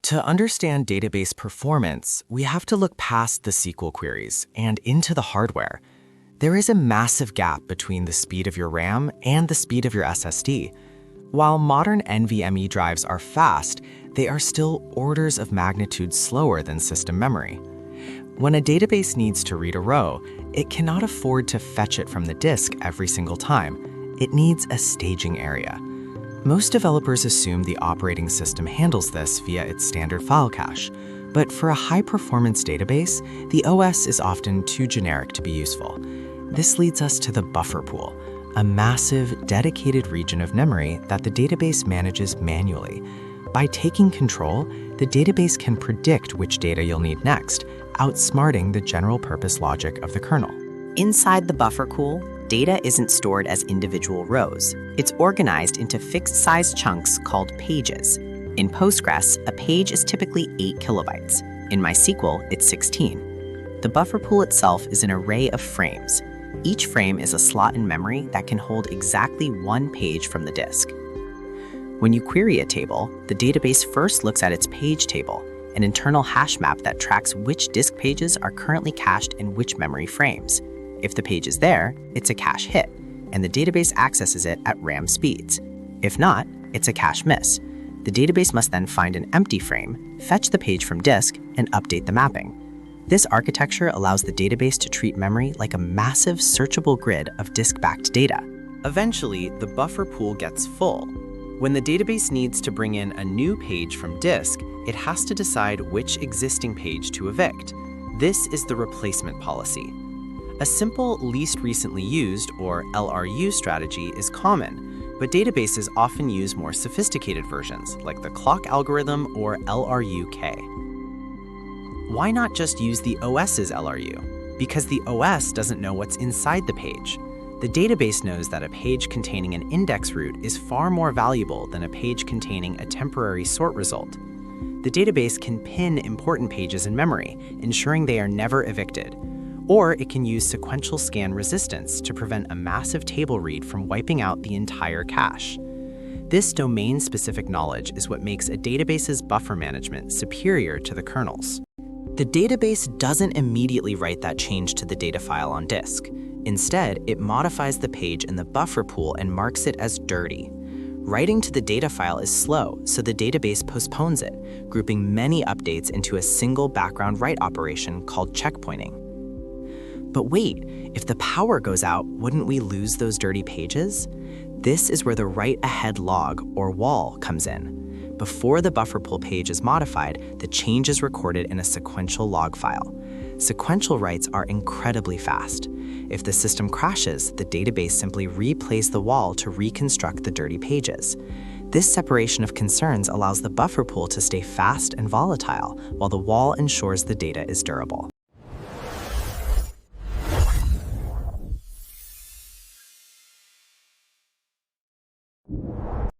To understand database performance, we have to look past the SQL queries and into the hardware. There is a massive gap between the speed of your RAM and the speed of your SSD. While modern NVMe drives are fast, they are still orders of magnitude slower than system memory. When a database needs to read a row, it cannot afford to fetch it from the disk every single time. It needs a staging area. Most developers assume the operating system handles this via its standard file cache, but for a high-performance database, the OS is often too generic to be useful. This leads us to the buffer pool, a massive, dedicated region of memory that the database manages manually. By taking control, the database can predict which data you'll need next, outsmarting the general-purpose logic of the kernel. Inside the buffer pool, data isn't stored as individual rows. It's organized into fixed-size chunks called pages. In Postgres, a page is typically 8 kilobytes. In MySQL, it's 16. The buffer pool itself is an array of frames. Each frame is a slot in memory that can hold exactly one page from the disk. When you query a table, the database first looks at its page table, an internal hash map that tracks which disk pages are currently cached in which memory frames. If the page is there, it's a cache hit, and the database accesses it at RAM speeds. If not, it's a cache miss. The database must then find an empty frame, fetch the page from disk, and update the mapping. This architecture allows the database to treat memory like a massive searchable grid of disk-backed data. Eventually, the buffer pool gets full. When the database needs to bring in a new page from disk, it has to decide which existing page to evict. This is the replacement policy. A simple least recently used, or LRU strategy, is common, but databases often use more sophisticated versions, like the clock algorithm or LRUK. Why not just use the OS's LRU? Because the OS doesn't know what's inside the page. The database knows that a page containing an index root is far more valuable than a page containing a temporary sort result. The database can pin important pages in memory, ensuring they are never evicted. Or it can use sequential scan resistance to prevent a massive table read from wiping out the entire cache. This domain-specific knowledge is what makes a database's buffer management superior to the kernel's. The database doesn't immediately write that change to the data file on disk. Instead, it modifies the page in the buffer pool and marks it as dirty. Writing to the data file is slow, so the database postpones it, grouping many updates into a single background write operation called checkpointing. But wait, if the power goes out, wouldn't we lose those dirty pages? This is where the write-ahead log, or WAL, comes in. Before the buffer pool page is modified, the change is recorded in a sequential log file. Sequential writes are incredibly fast. If the system crashes, the database simply replays the WAL to reconstruct the dirty pages. This separation of concerns allows the buffer pool to stay fast and volatile, while the WAL ensures the data is durable.